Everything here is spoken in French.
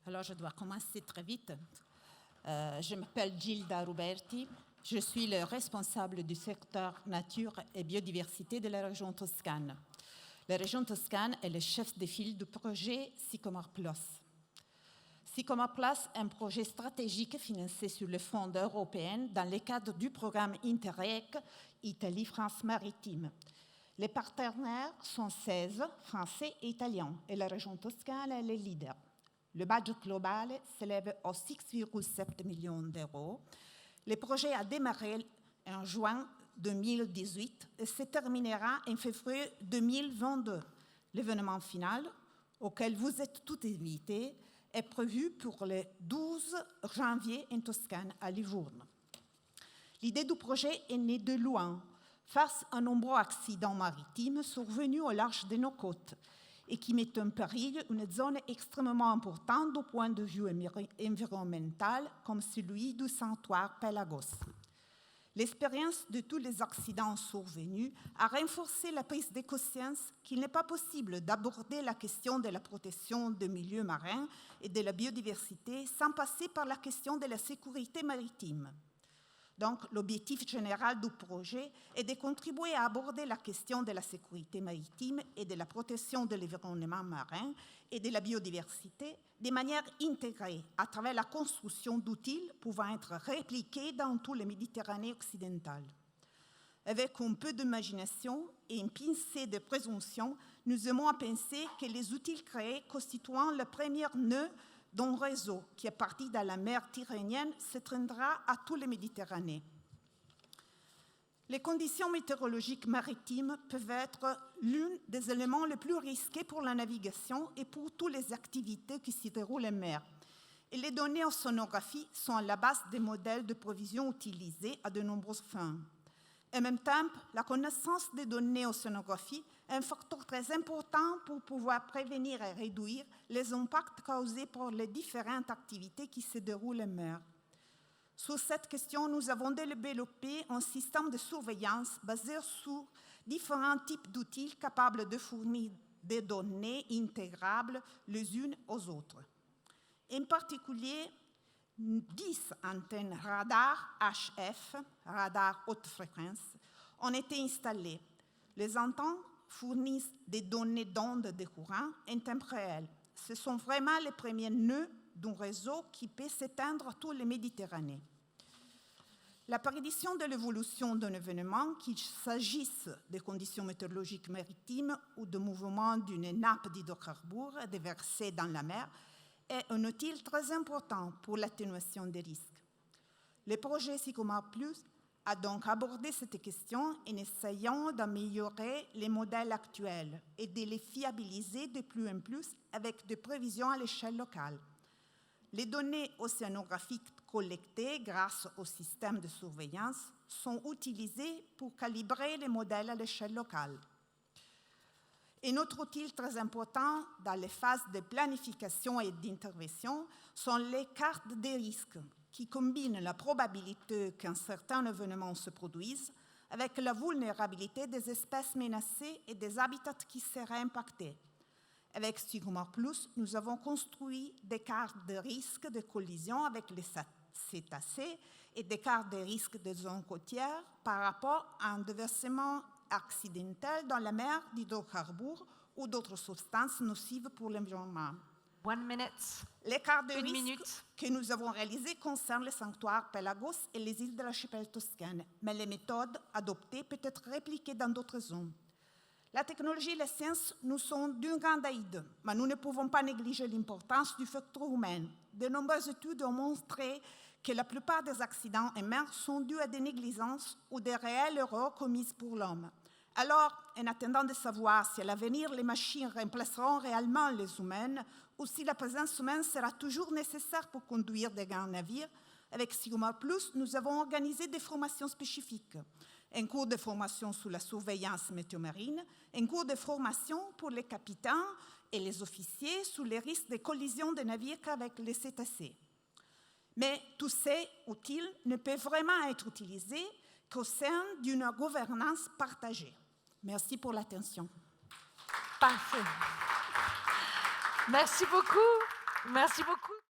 Alors, je dois commencer très vite. Je m'appelle Gilda Ruberti. Je suis le responsable du secteur nature et biodiversité de la région Toscane. La région Toscane est le chef de file du projet Sycomore Plus. Sycomore Plus est un projet stratégique financé sur le Fonds européen dans le cadre du programme Interreg Italie-France Maritime. Les partenaires sont 16, français et italiens, et la région Toscane est le leader. Le budget global s'élève à 6,7 millions d'euros. Le projet a démarré en juin 2018 et se terminera en février 2022. L'événement final, auquel vous êtes tous invités, est prévu pour le 12 janvier en Toscane, à Livourne. L'idée du projet est née de loin, face à nombreux accidents maritimes survenus au large de nos côtes et qui mettent en péril une zone extrêmement importante du point de vue environnemental, comme celui du sanctuaire Pelagos. L'expérience de tous les accidents survenus a renforcé la prise de conscience qu'il n'est pas possible d'aborder la question de la protection des milieux marins et de la biodiversité sans passer par la question de la sécurité maritime. Donc, l'objectif général du projet est de contribuer à aborder la question de la sécurité maritime et de la protection de l'environnement marin et de la biodiversité de manière intégrée à travers la construction d'outils pouvant être répliqués dans toute la Méditerranée occidentale. Avec un peu d'imagination et une pincée de présomption, nous aimons à penser que les outils créés constituant le premier nœud d'un réseau qui, à partir de la mer Tyrrhénienne, s'étendra à toute la Méditerranée. Les conditions météorologiques maritimes peuvent être l'un des éléments les plus risqués pour la navigation et pour toutes les activités qui s'y déroulent en mer. Et les données océanographiques sont à la base des modèles de prévision utilisés à de nombreuses fins. En même temps, la connaissance des données océanographiques est un facteur très important pour pouvoir prévenir et réduire les impacts causés par les différentes activités qui se déroulent en mer. Sur cette question, nous avons développé un système de surveillance basé sur différents types d'outils capables de fournir des données intégrables les unes aux autres. En particulier, 10 antennes radar HF, radar haute fréquence, ont été installées. Les antennes fournissent des données d'ondes de courant en temps réel. Ce sont vraiment les premiers nœuds d'un réseau qui peut s'étendre à toute la Méditerranée. La prédiction de l'évolution d'un événement, qu'il s'agisse des conditions météorologiques maritimes ou de mouvement d'une nappe d'hydrocarbures déversée dans la mer, est un outil très important pour l'atténuation des risques. Le projet Sycomore Plus a donc abordé cette question en essayant d'améliorer les modèles actuels et de les fiabiliser de plus en plus avec des prévisions à l'échelle locale. Les données océanographiques collectées grâce au système de surveillance sont utilisées pour calibrer les modèles à l'échelle locale. Un autre outil très important dans les phases de planification et d'intervention sont les cartes des risques, qui combinent la probabilité qu'un certain événement se produise avec la vulnérabilité des espèces menacées et des habitats qui seraient impactés. Avec Sycomore Plus, nous avons construit des cartes de risque de collision avec les cétacés et des cartes de risque de zones côtières par rapport à un déversement accidentel dans la mer d'hydrocarbures ou d'autres substances nocives pour l'environnement. 1 minute. Les cartes de Une risque minute. que nous avons réalisées concernent le sanctuaire Pelagos et les îles de l'archipel toscane, mais les méthodes adoptées peuvent être répliquées dans d'autres zones. La technologie et la science nous sont d'une grande aide, mais nous ne pouvons pas négliger l'importance du facteur humain. De nombreuses études ont montré que la plupart des accidents en mer sont dus à des négligences ou des réelles erreurs commises pour l'homme. Alors, en attendant de savoir si à l'avenir les machines remplaceront réellement les humains ou si la présence humaine sera toujours nécessaire pour conduire des grands navires, avec Sycomore Plus, nous avons organisé des formations spécifiques. Un cours de formation sur la surveillance météo-marine, un cours de formation pour les capitaines et les officiers sur les risques de collision des navires avec les cétacés. Mais tous ces outils ne peuvent vraiment être utilisés qu'au sein d'une gouvernance partagée. Merci pour l'attention. Parfait. Merci beaucoup. Merci beaucoup.